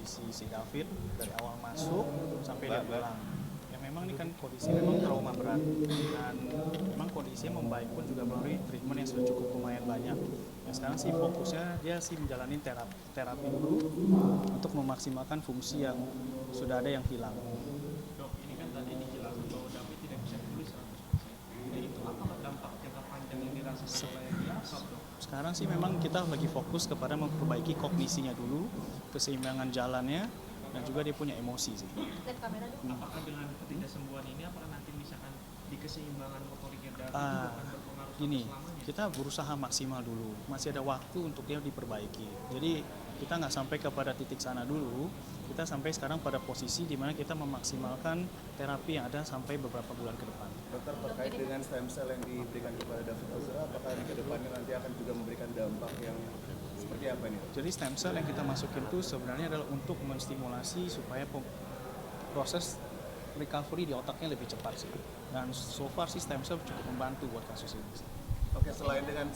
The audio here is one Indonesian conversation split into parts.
kondisi si David dari awal masuk sampai dia pulang. Ya memang ini kan kondisi memang trauma berat dan memang kondisinya membaik pun juga melalui treatment yang sudah cukup lumayan banyak. Ya sekarang sih fokusnya dia sih menjalani terapi dulu untuk memaksimalkan fungsi yang sudah ada yang hilang. Dok, ini kan tadi dijelaskan bahwa David tidak bisa pulih 100%. Jadi itu apakah dampak jangka panjang yang dirasakan oleh Asap, dok? Sekarang sih memang kita lagi fokus kepada memperbaiki kognisinya dulu, keseimbangan jalannya, dan juga dia punya emosi sih. Apakah dengan ketidaksembuhan ini apakah nanti misalkan di keseimbangan motoriknya David itu Ah, akan berpengaruh sampai Gini, selamanya? kita berusaha maksimal dulu, masih ada waktu untuk dia diperbaiki. Jadi kita nggak sampai kepada titik sana dulu, kita sampai sekarang pada posisi di mana kita memaksimalkan terapi yang ada sampai beberapa bulan ke depan. Dokter, terkait dengan stem cell yang diberikan kepada David Ozora, apakah ini ke depannya nanti akan juga memberikan dampak yang seperti apa ini? Jadi stem cell yang kita masukin itu sebenarnya adalah untuk menstimulasi supaya proses recovery di otaknya lebih cepat sih. Dan so far sih stem cell cukup membantu buat kasus ini. Oke, selain dengan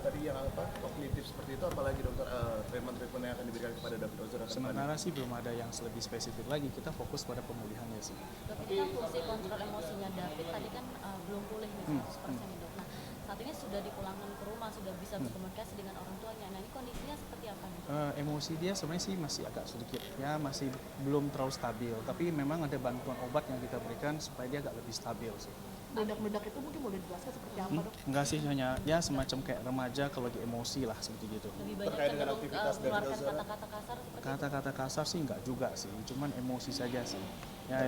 tadi yang kognitif seperti itu, apalagi dokter treatment yang akan diberikan kepada David Ozora? Sementara sih belum ada yang lebih spesifik lagi, kita fokus pada pemulihannya sih. Dok, ini kan fungsi kontrol emosinya David tadi kan belum pulih nih 100% nih dok. Nah, saat ini sudah dipulangkan ke rumah, sudah bisa berkomunikasi dengan orang tuanya. Nah, ini kondisinya seperti apa nih? Emosi dia sebenarnya sih masih agak sedikit, ya masih belum terlalu stabil. Tapi memang ada bantuan obat yang kita berikan supaya dia agak lebih stabil sih. Meledak-meledak itu mungkin boleh dijelaskan seperti apa dok? Enggak sih, hanya ya semacam kayak remaja kalau lagi emosi lah seperti gitu. Lebih banyak Terkait dengan cenderung aktivitas David mengeluarkan Ozora? kata-kata kasar seperti itu. Kata-kata kasar sih enggak juga sih, cuman emosi saja sih. Ya,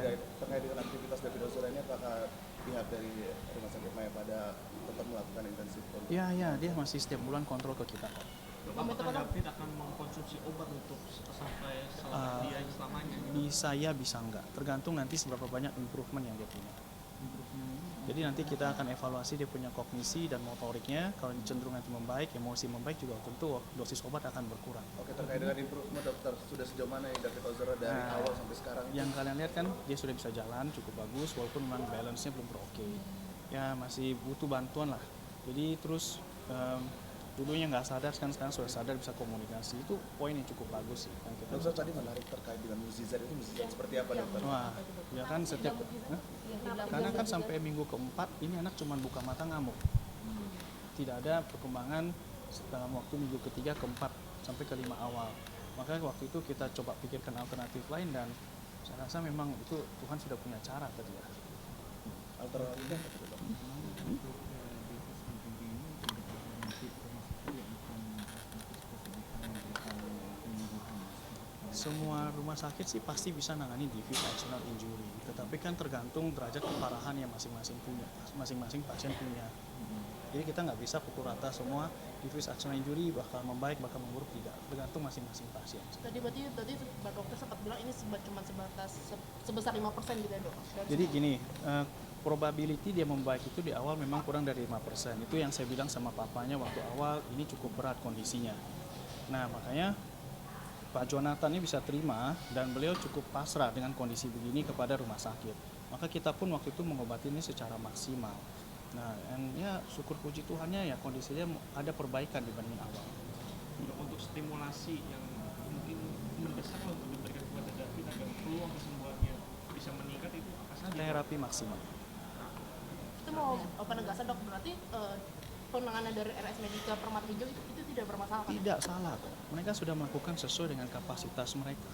Terkait dengan aktivitas David Ozora ini, apakah pihak dari Rumah Sakit Maya pada tetap melakukan intensif kontrol? ya dia masih setiap bulan kontrol ke kita. Dok, apakah David akan mengkonsumsi obat untuk sampai dia selamanya? Bisa ya, bisa enggak. Tergantung nanti seberapa banyak improvement yang dia punya. Jadi nanti kita akan evaluasi dia punya kognisi dan motoriknya. Kalau cenderung nanti membaik, emosi membaik juga tentu dosis obat akan berkurang. Oke, terkait dengan improvement dokter, sudah sejauh mana ya David Ozora dari awal sampai sekarang? Yang kalian lihat kan dia sudah bisa jalan cukup bagus, walaupun memang balance-nya belum oke. Ya masih butuh bantuan lah. Jadi terus dulunya nggak sadar, sekarang sudah sadar, bisa komunikasi. Itu poin yang cukup bagus sih. Yang kita Dokter tadi menarik terkait dengan mukjizat itu, mukjizat seperti apa dokter? Wah, ya kan setiap karena kan sampai minggu keempat ini anak cuma buka mata ngamuk. Tidak ada perkembangan dalam waktu minggu ketiga, keempat sampai kelima awal. Maka waktu itu kita coba pikirkan alternatif lain dan saya rasa memang itu Tuhan sudah punya cara tadi ya. Alternatifnya apa tuh, dok? Semua rumah sakit sih pasti bisa nangani diffuse axonal injury, tetapi kan tergantung derajat keparahan yang masing-masing pasien punya. Jadi kita nggak bisa pukul rata semua diffuse axonal injury bakal membaik, bakal memburuk, tidak. Tergantung masing-masing pasien. Tadi Pak Dokter sempat bilang ini cuma sebatas sebesar 5% gitu ya dok? Jadi gini, probability dia membaik itu di awal memang kurang dari 5%. Itu yang saya bilang sama papanya waktu awal, ini cukup berat kondisinya. Nah makanya Pak Jonathan ini bisa terima dan beliau cukup pasrah dengan kondisi begini kepada rumah sakit. Maka kita pun waktu itu mengobati ini secara maksimal. Nah, ya syukur puji Tuhannya ya kondisinya ada perbaikan dibanding awal. Dok, untuk stimulasi yang mungkin mendesak untuk diberikan kepada David agar peluang kesembuhannya bisa meningkat itu apa saja? Terapi maksimal. Itu mau penegasan dok, berarti penanganan dari RS Medika Permata Hijau itu tidak bermasalah kan? Tidak salah kok. Mereka sudah melakukan sesuai dengan kapasitas mereka.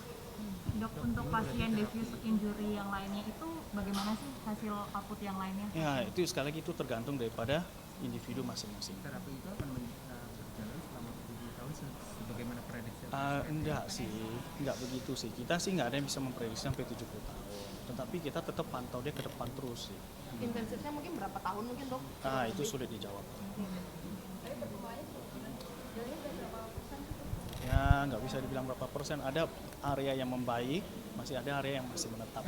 Dok, untuk pasien diffuse injury yang lainnya itu bagaimana sih hasil output yang lainnya? Ya, itu sekali lagi itu tergantung daripada individu masing-masing. Terapi itu akan berjalan selama 7 tahun sebagaimana prediksi? Enggak begitu sih. Kita sih nggak ada yang bisa memprediksi sampai 70 tahun. Tetapi kita tetap pantau dia ke depan terus sih. Intensifnya mungkin berapa tahun mungkin dok? Itu sulit dijawab. Ya nggak bisa dibilang berapa persen. Ada area yang membaik, masih ada area yang masih menetap.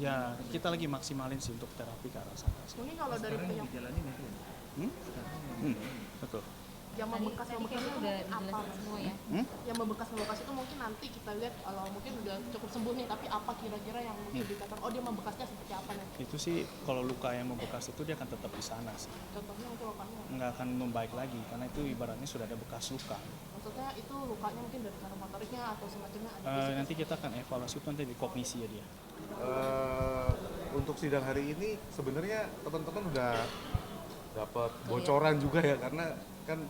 Ya kita lagi maksimalin sih untuk terapi ke arah sana. Mungkin kalau dari penyakit Dijalani nanti ya? Betul. yang Tadi membekas kayaknya itu udah mungkin apa? dijelasin semua ya. Yang membekas itu mungkin nanti kita lihat kalau mungkin udah cukup sembuh nih, tapi apa kira-kira yang mungkin dikatakan oh dia membekasnya seperti apa nih? Itu sih kalau luka yang membekas itu dia akan tetap di sana sih. Contohnya mungkin lukanya, Nggak akan membaik lagi karena itu ibaratnya sudah ada bekas luka. maksudnya itu lukanya mungkin dari cara motoriknya atau semacamnya ada Nanti kita akan evaluasi itu nanti di kognisi ya dia. Untuk sidang hari ini sebenarnya teman-teman udah dapat bocoran juga ya, karena kan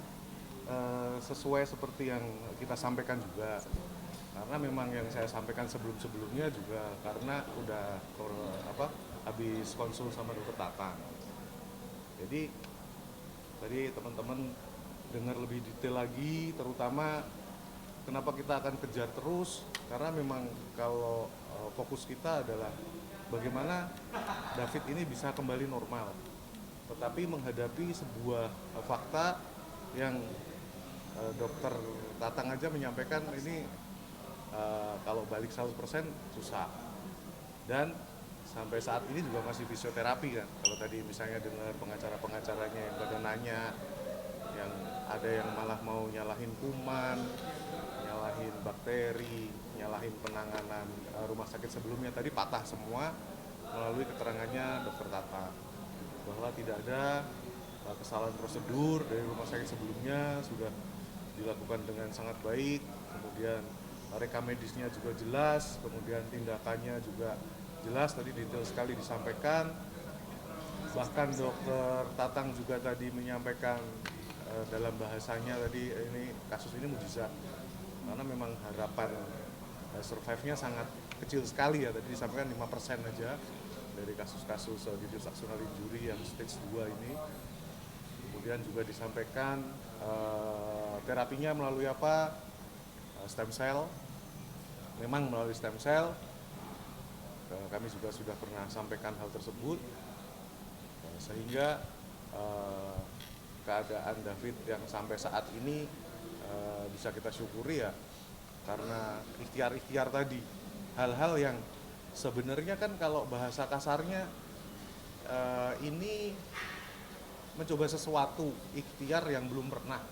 sesuai seperti yang kita sampaikan juga, karena memang yang saya sampaikan sebelum-sebelumnya juga karena udah habis konsul sama dokter Tatang. Jadi tadi teman-teman dengar lebih detail lagi, terutama kenapa kita akan kejar terus, karena memang kalau fokus kita adalah bagaimana David ini bisa kembali normal, tetapi menghadapi sebuah fakta yang dokter Tatang aja menyampaikan ini kalau balik 100% susah, dan sampai saat ini juga masih fisioterapi kan. Kalau tadi misalnya dengar pengacara-pengacaranya yang pada nanya, yang ada yang malah mau nyalahin kuman, nyalahin bakteri, nyalahin penanganan rumah sakit sebelumnya, tadi patah semua melalui keterangannya dokter Tatang bahwa tidak ada kesalahan prosedur dari rumah sakit sebelumnya, sudah dilakukan dengan sangat baik, kemudian rekam medisnya juga jelas, kemudian tindakannya juga jelas, tadi detail sekali disampaikan. Bahkan dokter Tatang juga tadi menyampaikan dalam bahasanya tadi, ini kasus ini mujizat, karena memang harapan survive-nya sangat kecil sekali ya, tadi disampaikan 5% aja dari kasus-kasus diffuse axonal injury yang stage 2 ini. Kemudian juga disampaikan terapinya melalui apa? Stem cell. Memang melalui stem cell. Kami juga sudah pernah sampaikan hal tersebut. Sehingga keadaan David yang sampai saat ini bisa kita syukuri ya, karena ikhtiar-ikhtiar tadi. Hal-hal yang sebenarnya kan kalau bahasa kasarnya ini mencoba sesuatu, ikhtiar yang belum pernah,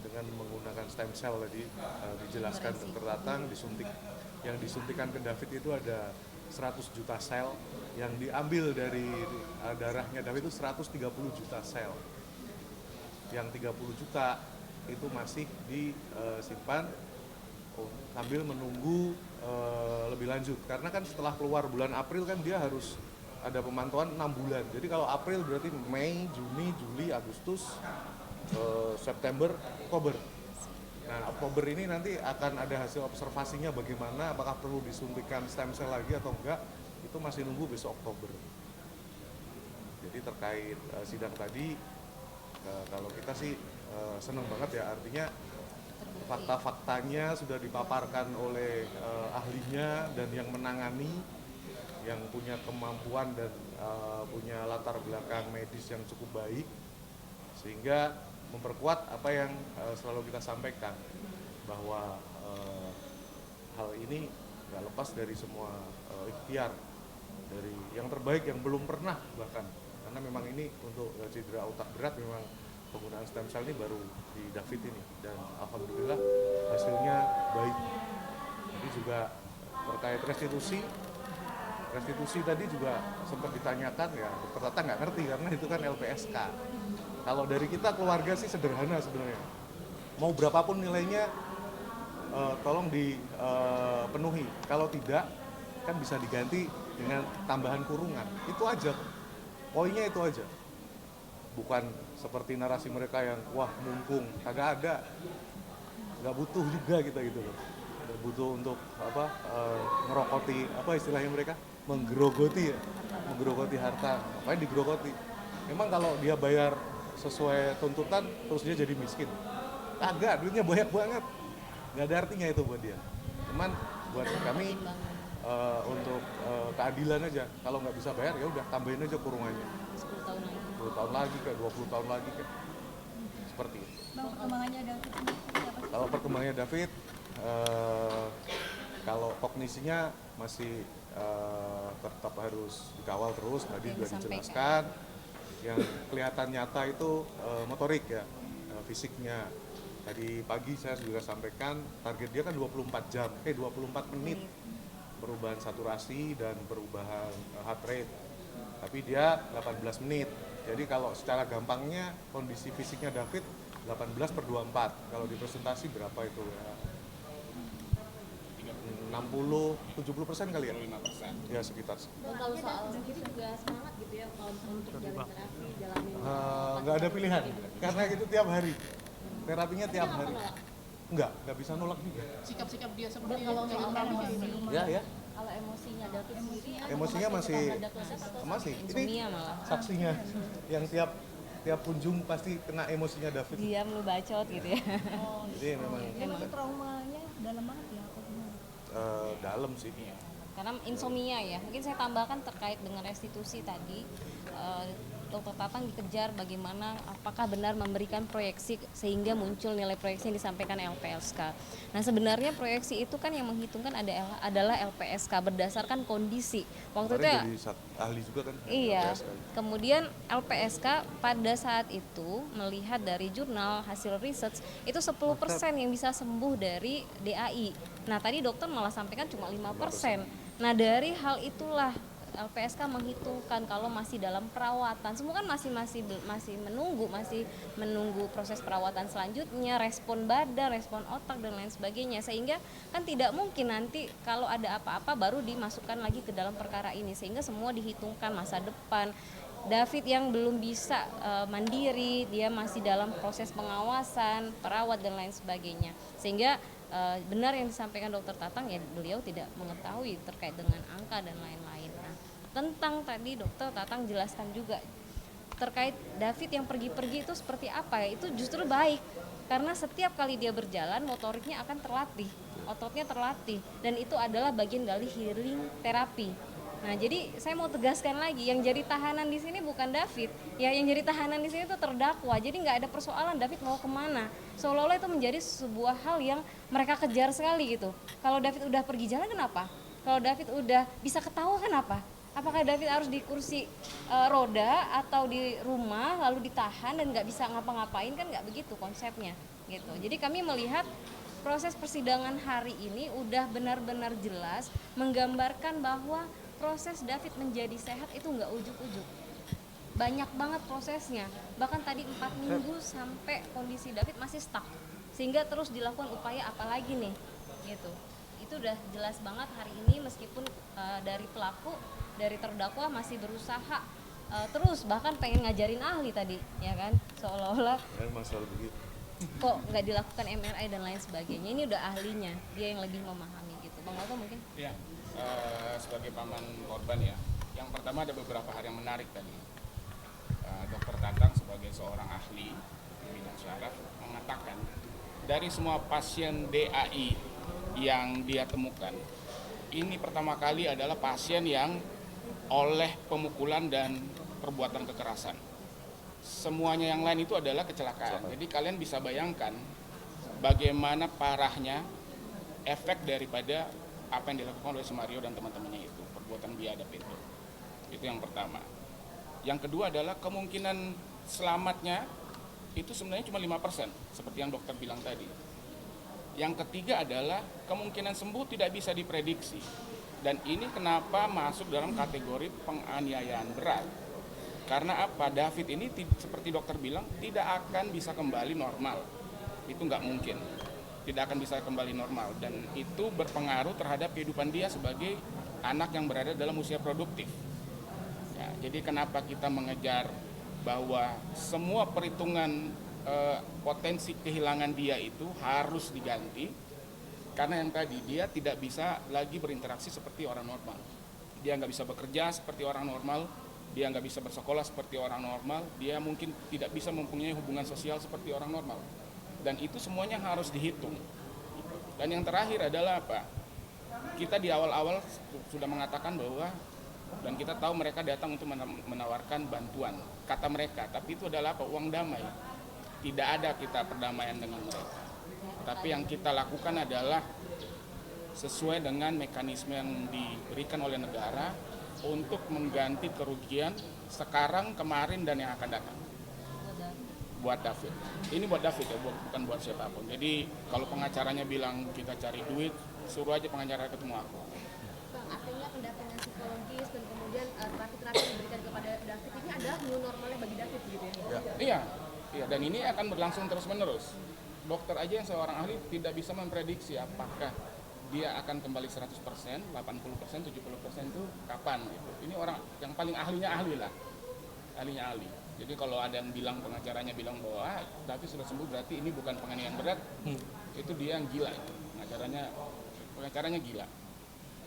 dengan menggunakan stem cell tadi dijelaskan dokter Tatang, yang disuntikan ke David itu ada 100 juta sel, yang diambil dari darahnya David itu 130 juta sel, yang 30 juta itu masih disimpan sambil menunggu lebih lanjut, karena kan setelah keluar bulan April kan dia harus ada pemantauan 6 bulan. Jadi kalau April berarti Mei, Juni, Juli, Agustus, September, Oktober. Nah, Oktober ini nanti akan ada hasil observasinya bagaimana, apakah perlu disuntikan stem cell lagi atau enggak, itu masih nunggu besok Oktober. Jadi terkait sidang tadi, kalau kita sih senang banget ya, artinya fakta-faktanya sudah dipaparkan oleh ahlinya dan yang menangani, yang punya kemampuan dan punya latar belakang medis yang cukup baik, sehingga memperkuat apa yang selalu kita sampaikan, bahwa hal ini nggak lepas dari semua ikhtiar dari yang terbaik yang belum pernah, bahkan karena memang ini untuk cedera otak berat memang penggunaan stem cell ini baru di David ini, dan alhamdulillah hasilnya baik. Jadi juga terkait restitusi tadi juga sempat ditanyakan ya, dokter Tatang nggak ngerti karena itu kan LPSK. Kalau dari kita keluarga sih sederhana sebenarnya, mau berapapun nilainya tolong dipenuhi, kalau tidak kan bisa diganti dengan tambahan kurungan, itu aja, poinnya itu aja. Bukan seperti narasi mereka yang wah mumpung, kagak ada, nggak butuh juga kita gitu loh, butuh untuk ngerokoti, apa istilahnya mereka, menggerogoti harta, ngapain digerogoti? Memang kalau dia bayar sesuai tuntutan terus dia jadi miskin? Kagak, duitnya banyak banget, nggak ada artinya itu buat dia. Cuman buat kami untuk keadilan aja, kalau nggak bisa bayar ya udah tambahin aja kurungannya 10 tahun lagi kayak 20 tahun lagi kayak seperti itu. Bang, perkembangannya David ini seperti apa? Kalau perkembangannya David, kalau kognisinya masih tetap harus dikawal terus, tadi juga dijelaskan. Yang kelihatan nyata itu motorik ya, fisiknya. Tadi pagi saya juga sampaikan target dia kan 24 menit perubahan saturasi dan perubahan heart rate. Tapi dia 18 menit. Jadi kalau secara gampangnya kondisi fisiknya David 18/24. Kalau di presentasi berapa itu ya? 60-70% kali ya? 5%. Ya sekitar. Dan kalau soal itu juga semangat gitu ya kalau misalnya untuk jalan terapi, jalanin Nggak ada pilihan, karena itu tiap hari. Terapinya tiap hari. Nggak bisa nolak juga. Sikap-sikap dia seperti kalau yang soal terapi kayak emosi, gimana? Ya. kalau emosinya David sendiri apa Emosinya masih terhadap proses atau masih. Ini Insomnia malah. saksinya yang tiap kunjung pasti kena emosinya David. Diam lu bacot gitu ya. Jadi memang Emang traumanya dalam banget ya apa gimana? dalam sih. karena insomnia ya. Mungkin saya tambahkan terkait dengan restitusi tadi. Dr. Tatang dikejar bagaimana apakah benar memberikan proyeksi sehingga muncul nilai proyeksi yang disampaikan LPSK. Nah sebenarnya proyeksi itu kan yang menghitungkan adalah LPSK berdasarkan kondisi. Waktu itu ya, Kemarin jadi ahli juga kan. iya. LPSK. Kemudian LPSK pada saat itu melihat dari jurnal hasil research itu 10% yang bisa sembuh dari DAI. Nah tadi dokter malah sampaikan cuma 5%. Nah dari hal itulah LPSK menghitungkan kalau masih dalam perawatan, semua kan masih menunggu proses perawatan selanjutnya, respon badan, respon otak dan lain sebagainya, sehingga kan tidak mungkin nanti kalau ada apa-apa baru dimasukkan lagi ke dalam perkara ini, sehingga semua dihitungkan masa depan. David yang belum bisa mandiri, dia masih dalam proses pengawasan, perawat dan lain sebagainya, sehingga benar yang disampaikan Dokter Tatang ya, beliau tidak mengetahui terkait dengan angka dan lain-lain. Nah, tentang tadi Dokter Tatang jelaskan juga terkait David yang pergi-pergi itu seperti apa ya, itu justru baik karena setiap kali dia berjalan motoriknya akan terlatih, ototnya terlatih, dan itu adalah bagian dari healing terapi. Nah, jadi saya mau tegaskan lagi, yang jadi tahanan di sini bukan David, ya yang jadi tahanan di sini itu terdakwa. Jadi nggak ada persoalan David mau kemana. Seolah-olah itu menjadi sebuah hal yang mereka kejar sekali gitu. Kalau David udah pergi jalan kenapa? Kalau David udah bisa ketawa kenapa? Apakah David harus di kursi roda atau di rumah lalu ditahan dan nggak bisa ngapa-ngapain? Kan nggak begitu konsepnya gitu. Jadi kami melihat proses persidangan hari ini udah benar-benar jelas menggambarkan bahwa proses David menjadi sehat itu nggak ujuk-ujuk, banyak banget prosesnya, bahkan tadi 4 minggu sampai kondisi David masih stuck, sehingga terus dilakukan upaya apalagi nih gitu. Itu udah jelas banget hari ini, meskipun dari pelaku, dari terdakwa masih berusaha terus, bahkan pengen ngajarin ahli tadi ya kan, seolah-olah Memang selalu begitu. kok nggak dilakukan MRI dan lain sebagainya. Ini udah ahlinya, dia yang lebih memahami gitu. Bang Alto mungkin? Ya, sebagai paman korban ya, yang pertama ada beberapa hal yang menarik tadi. Dokter Tatang sebagai seorang ahli di bidang syaraf mengatakan dari semua pasien DAI yang dia temukan, ini pertama kali adalah pasien yang oleh pemukulan dan perbuatan kekerasan. Semuanya yang lain itu adalah kecelakaan. Jadi kalian bisa bayangkan bagaimana parahnya efek daripada apa yang dilakukan oleh Sumario dan teman-temannya itu, perbuatan biadab itu. Itu yang pertama. Yang kedua adalah kemungkinan selamatnya itu sebenarnya cuma 5%, seperti yang dokter bilang tadi. Yang ketiga adalah kemungkinan sembuh tidak bisa diprediksi. Dan ini kenapa masuk dalam kategori penganiayaan berat. Karena apa? David ini seperti dokter bilang tidak akan bisa kembali normal. Itu nggak mungkin. Tidak akan bisa kembali normal, dan itu berpengaruh terhadap kehidupan dia sebagai anak yang berada dalam usia produktif. Ya, jadi kenapa kita mengejar bahwa semua perhitungan potensi kehilangan dia itu harus diganti, karena yang tadi dia tidak bisa lagi berinteraksi seperti orang normal. Dia nggak bisa bekerja seperti orang normal, dia nggak bisa bersekolah seperti orang normal, dia mungkin tidak bisa mempunyai hubungan sosial seperti orang normal. Dan itu semuanya harus dihitung. Dan yang terakhir adalah apa? Kita di awal-awal sudah mengatakan bahwa, dan kita tahu mereka datang untuk menawarkan bantuan, kata mereka, tapi itu adalah apa? Uang damai. Tidak ada kita perdamaian dengan mereka. Tapi yang kita lakukan adalah sesuai dengan mekanisme yang diberikan oleh negara untuk mengganti kerugian sekarang, kemarin, dan yang akan datang. buat David. Ini buat David ya, bukan buat siapapun. Jadi kalau pengacaranya bilang kita cari duit, suruh aja pengacara ketemu aku. Bang, artinya pendampingan psikologis dan kemudian terapi-terapi yang diberikan kepada David ini adalah new normalnya bagi David gitu ya? Iya, dan ini akan berlangsung terus-menerus. Dokter aja yang seorang ahli tidak bisa memprediksi apakah dia akan kembali 100%, 80%, 70% itu kapan gitu. Ini orang yang paling ahlinya ahli lah. Ahlinya ahli. Jadi kalau ada yang bilang, pengacaranya bilang bahwa David sudah sembuh berarti ini bukan penganiayaan berat, itu dia yang gila. Pengacaranya gila.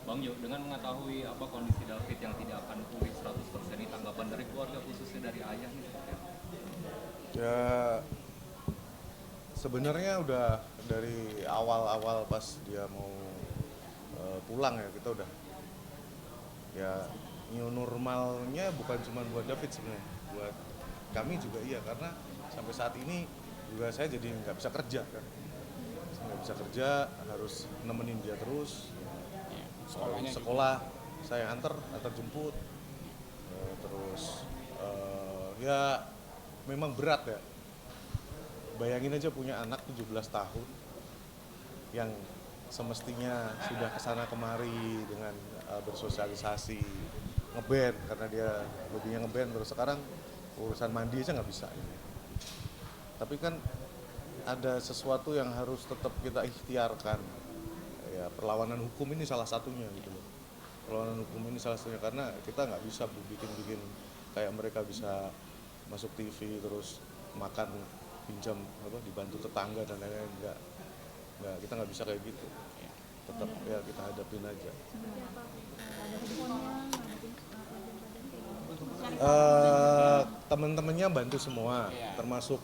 Bang Jo, dengan mengetahui apa kondisi David yang tidak akan pulih 100% ini, tanggapan dari keluarga khususnya dari ayah nih seperti apa? Ya sebenarnya udah dari awal-awal pas dia mau pulang ya, kita udah ya new normalnya bukan cuma buat David sebenarnya, buat kami juga iya, karena sampai saat ini juga saya jadi nggak bisa kerja kan, nggak bisa kerja, harus nemenin dia terus. Sekolah saya antar jemput, terus ya memang berat ya. Bayangin aja punya anak 17 tahun yang semestinya sudah kesana kemari dengan bersosialisasi, ngeband karena dia hobinya ngeband, terus sekarang urusan mandi aja nggak bisa ini. Tapi kan ada sesuatu yang harus tetap kita ikhtiarkan. Ya, perlawanan hukum ini salah satunya gitu loh. Perlawanan hukum ini salah satunya karena kita nggak bisa bikin kayak mereka bisa masuk TV terus makan pinjam dibantu tetangga dan lain-lain, nggak kita nggak bisa kayak gitu. Tetap ya kita hadapin aja. Teman-temannya bantu semua, termasuk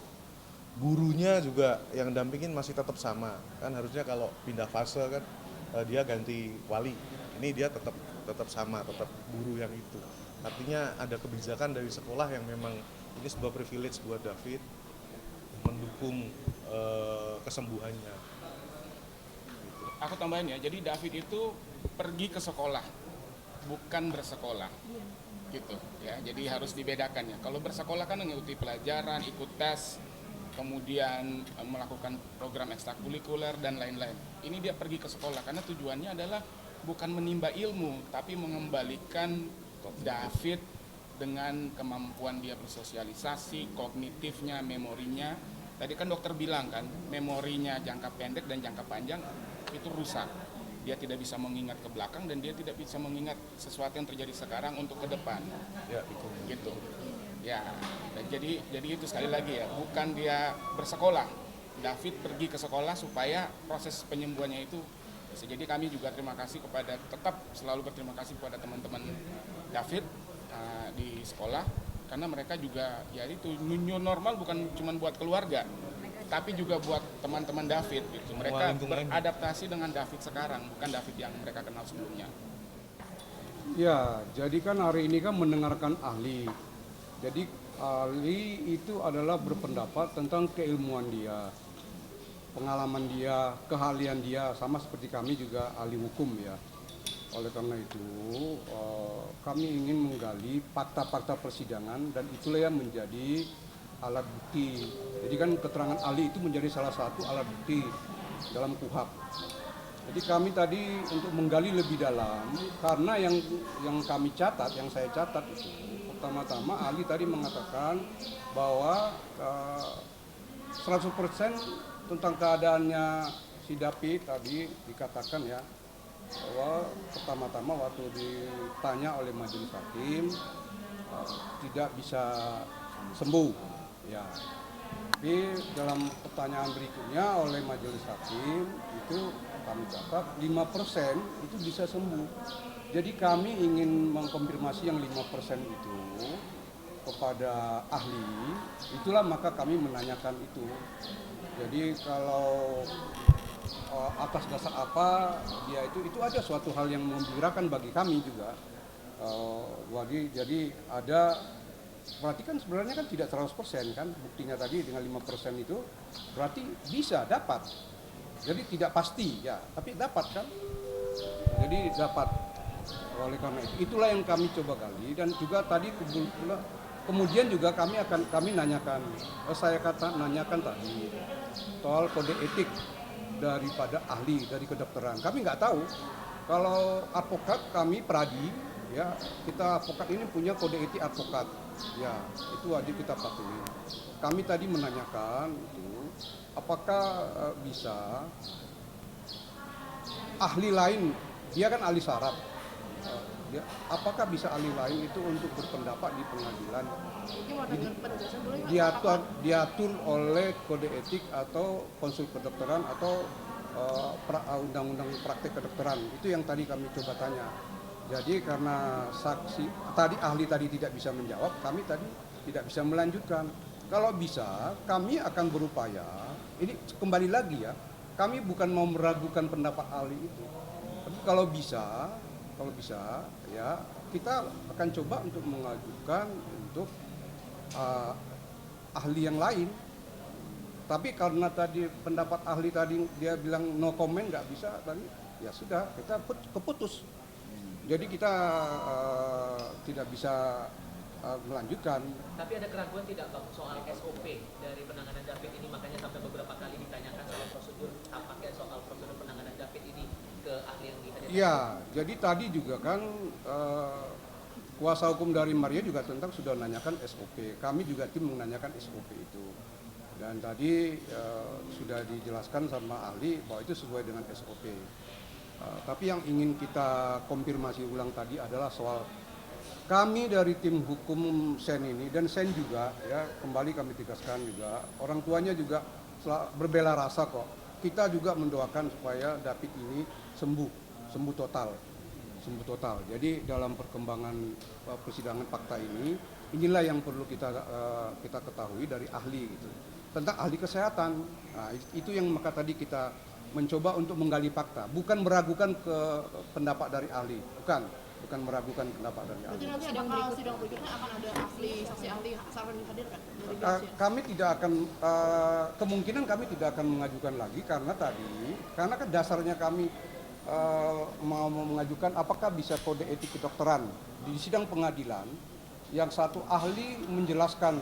gurunya juga yang dampingin masih tetap sama kan. Harusnya kalau pindah fase kan dia ganti wali, ini dia tetap sama, tetap guru yang itu. Artinya ada kebijakan dari sekolah yang memang ini sebuah privilege buat David, mendukung kesembuhannya. Aku tambahin ya, jadi David itu pergi ke sekolah, bukan bersekolah, gitu ya. Jadi harus dibedakan ya. Kalau bersekolah kan mengikuti pelajaran, ikut tes, kemudian melakukan program ekstrakurikuler dan lain-lain. Ini dia pergi ke sekolah karena tujuannya adalah bukan menimba ilmu, tapi mengembalikan David dengan kemampuan dia bersosialisasi, kognitifnya, memorinya. Tadi kan dokter bilang kan, memorinya jangka pendek dan jangka panjang itu rusak. Dia tidak bisa mengingat ke belakang dan dia tidak bisa mengingat sesuatu yang terjadi sekarang untuk ke depan. Ya, gitu. Ya, jadi itu sekali lagi ya, bukan dia bersekolah. David pergi ke sekolah supaya proses penyembuhannya itu bisa. Jadi kami juga tetap selalu berterima kasih kepada teman-teman David di sekolah, karena mereka juga ya itu new normal bukan cuma buat keluarga, tapi juga buat teman-teman David gitu. Mereka beradaptasi dengan David sekarang, bukan David yang mereka kenal sebelumnya. Ya, jadi kan hari ini kan mendengarkan ahli. Jadi ahli itu adalah berpendapat tentang keilmuan dia, pengalaman dia, keahlian dia, sama seperti kami juga ahli hukum ya. Oleh karena itu kami ingin menggali fakta-fakta persidangan dan itulah yang menjadi alat bukti. Jadi kan keterangan ahli itu menjadi salah satu alat bukti dalam KUHP. Jadi kami tadi untuk menggali lebih dalam karena yang kami catat, yang saya catat itu pertama-tama ahli tadi mengatakan bahwa 100% tentang keadaannya si David tadi dikatakan ya, bahwa pertama-tama waktu ditanya oleh majelis hakim tidak bisa sembuh ya. Tapi dalam pertanyaan berikutnya oleh majelis hakim itu kami catat 5% itu bisa sembuh. Jadi kami ingin mengkonfirmasi yang 5% itu kepada ahli, itulah maka kami menanyakan itu. Jadi kalau atas dasar apa dia itu ada suatu hal yang menggembirakan bagi kami juga. Jadi ada, berarti kan sebenarnya kan tidak 100% kan, buktinya tadi dengan 5% itu berarti bisa dapat. Jadi tidak pasti ya, tapi dapat kan. Jadi dapat. Oleh karena itu, itulah yang kami coba gali dan juga tadi pula Kemudian juga kami nanyakan, nanyakan tadi soal kode etik daripada ahli dari kedokteran. Kami nggak tahu kalau advokat kami Pradi, ya kita advokat ini punya kode etik advokat, ya itu wajib kita patuhi. Kami tadi menanyakan itu apakah bisa ahli lain, dia kan ahli saraf. Apakah bisa ahli lain itu untuk berpendapat di pengadilan diatur oleh kode etik atau konsul kedokteran atau undang-undang praktek kedokteran. Itu yang tadi kami coba tanya. Jadi karena saksi tadi ahli tadi tidak bisa menjawab, kami tadi tidak bisa melanjutkan. Kalau bisa kami akan berupaya, ini kembali lagi ya, kami bukan mau meragukan pendapat ahli itu, tapi kalau bisa ya kita akan coba untuk mengajukan untuk ahli yang lain. Tapi karena tadi pendapat ahli tadi dia bilang no comment nggak bisa tadi, ya sudah kita keputus. Jadi kita tidak bisa melanjutkan. Tapi ada keraguan tidak Bang soal SOP dari penanganan David ini, makanya sampai beberapa kali ditanyakan soal prosedur, tampaknya soal prosedur penanganan David ini ke ahli yang dihadirkan. Iya, jadi tadi juga kan kuasa hukum dari Maria juga tentang sudah menanyakan SOP. Kami juga tim menanyakan SOP itu. Dan tadi sudah dijelaskan sama ahli bahwa itu sesuai dengan SOP. Tapi yang ingin kita konfirmasi ulang tadi adalah soal kami dari tim hukum Sen ini, dan Sen juga ya kembali kami tegaskan juga orang tuanya juga berbela rasa kok. Kita juga mendoakan supaya David ini sembuh total. Jadi dalam perkembangan persidangan fakta ini, inilah yang perlu kita ketahui dari ahli gitu, tentang ahli kesehatan. Nah, itu yang maka tadi kita mencoba untuk menggali fakta, bukan meragukan ke pendapat dari ahli, bukan meragukan pendapat dari ahli. Jadi nanti apakah sidang berikutnya akan ada saksi ahli akan dihadirkan? Kami tidak akan kemungkinan kami tidak akan mengajukan lagi karena kan dasarnya kami mau mengajukan apakah bisa kode etik kedokteran di sidang pengadilan yang satu ahli menjelaskan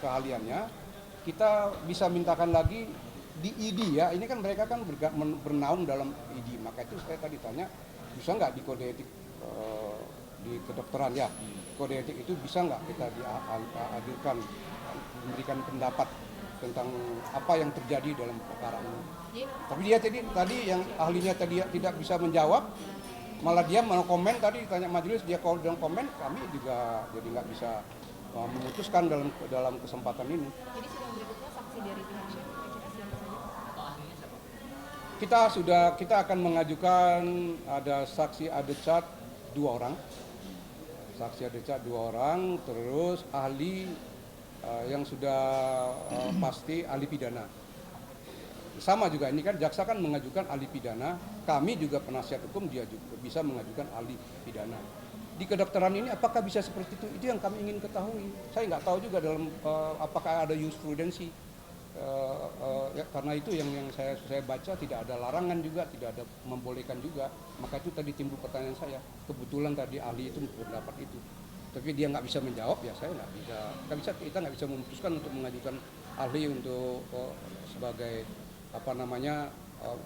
keahliannya, kita bisa mintakan lagi di ID ya, ini kan mereka kan bernaung dalam ID, maka itu saya tadi tanya bisa nggak di kode etik di kedokteran ya, kode etik itu bisa nggak kita dihadirkan memberikan pendapat tentang apa yang terjadi dalam perkara ini. Tapi dia tadi yang ahlinya tadi tidak bisa menjawab, malah dia mau komen tadi ditanya majelis, dia kalau dengan komen kami juga jadi nggak bisa memutuskan dalam kesempatan ini. Jadi sidang berikutnya saksi dari pihak Kita akan mengajukan ada saksi adecat 2 orang, terus ahli yang sudah pasti ahli pidana. Sama juga ini kan jaksa kan mengajukan ahli pidana, kami juga penasihat hukum dia juga bisa mengajukan ahli pidana. Di kedokteran ini apakah bisa seperti itu? Itu yang kami ingin ketahui. Saya nggak tahu juga dalam apakah ada jurisprudensi. Karena itu yang saya baca tidak ada larangan juga, tidak ada membolehkan juga. Maka itu tadi timbul pertanyaan saya. Kebetulan tadi ahli itu berpendapat itu. Tapi dia nggak bisa menjawab, ya saya nggak bisa. Kita nggak bisa memutuskan untuk mengajukan ahli untuk sebagai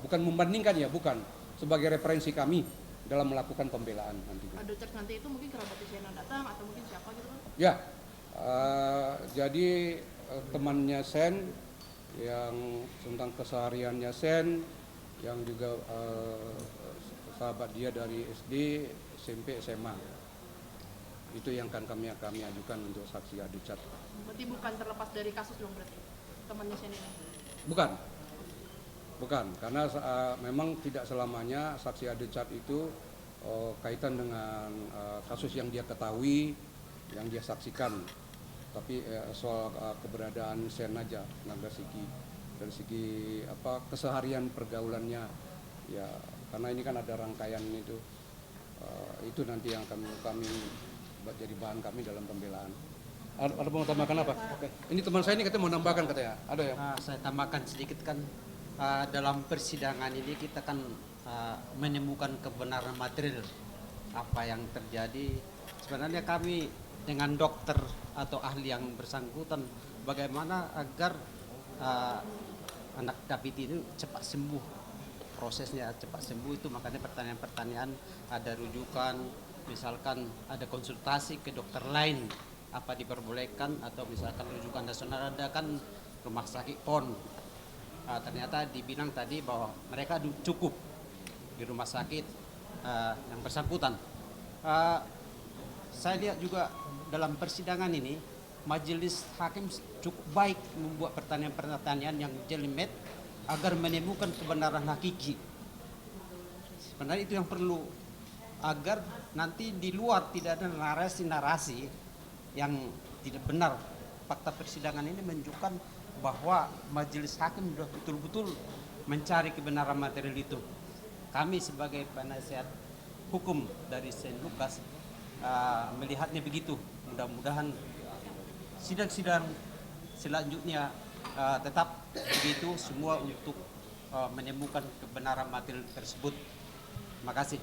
bukan membandingkan ya, bukan sebagai referensi kami dalam melakukan pembelaan nanti. Ada cek nanti itu mungkin kerabat Shena datang atau mungkin siapa gitu kan? Ya, jadi temannya Sen yang tentang kesehariannya Sen, yang juga sahabat dia dari SD, SMP, SMA. Itu yang akan kami ajukan untuk saksi adecat. Berarti bukan terlepas dari kasus dong berarti temannya Sen ini? Bukan, karena memang tidak selamanya saksi adecat itu kaitan dengan kasus yang dia ketahui, yang dia saksikan. Tapi soal keberadaan Sen aja, dari segi keseharian pergaulannya, ya karena ini kan ada rangkaian itu nanti yang kami jadi bahan kami dalam pembelaan. Ada mau tambahkan apa? Oke. Ini teman saya ini katanya mau nambahkan katanya. Ada ya? Saya tambahkan sedikit kan dalam persidangan ini kita kan menemukan kebenaran material apa yang terjadi sebenarnya kami dengan dokter atau ahli yang bersangkutan bagaimana agar anak David ini cepat sembuh, prosesnya cepat sembuh. Itu makanya pertanyaan-pertanyaan, ada rujukan, misalkan ada konsultasi ke dokter lain apa diperbolehkan, atau misalkan rujukan nasional ada kan rumah sakit PON. Ternyata dibilang tadi bahwa mereka cukup di rumah sakit yang bersangkutan. Saya lihat juga dalam persidangan ini majelis hakim cukup baik membuat pertanyaan-pertanyaan yang jelimet agar menemukan kebenaran hakiki. Sebenarnya itu yang perlu, agar nanti di luar tidak ada narasi-narasi yang tidak benar. Fakta persidangan ini menunjukkan bahwa majelis hakim sudah betul-betul mencari kebenaran material itu. Kami sebagai penasihat hukum dari Saint Lukas melihatnya begitu. Mudah-mudahan sidang-sidang selanjutnya tetap begitu semua untuk menemukan kebenaran material tersebut. Terima kasih.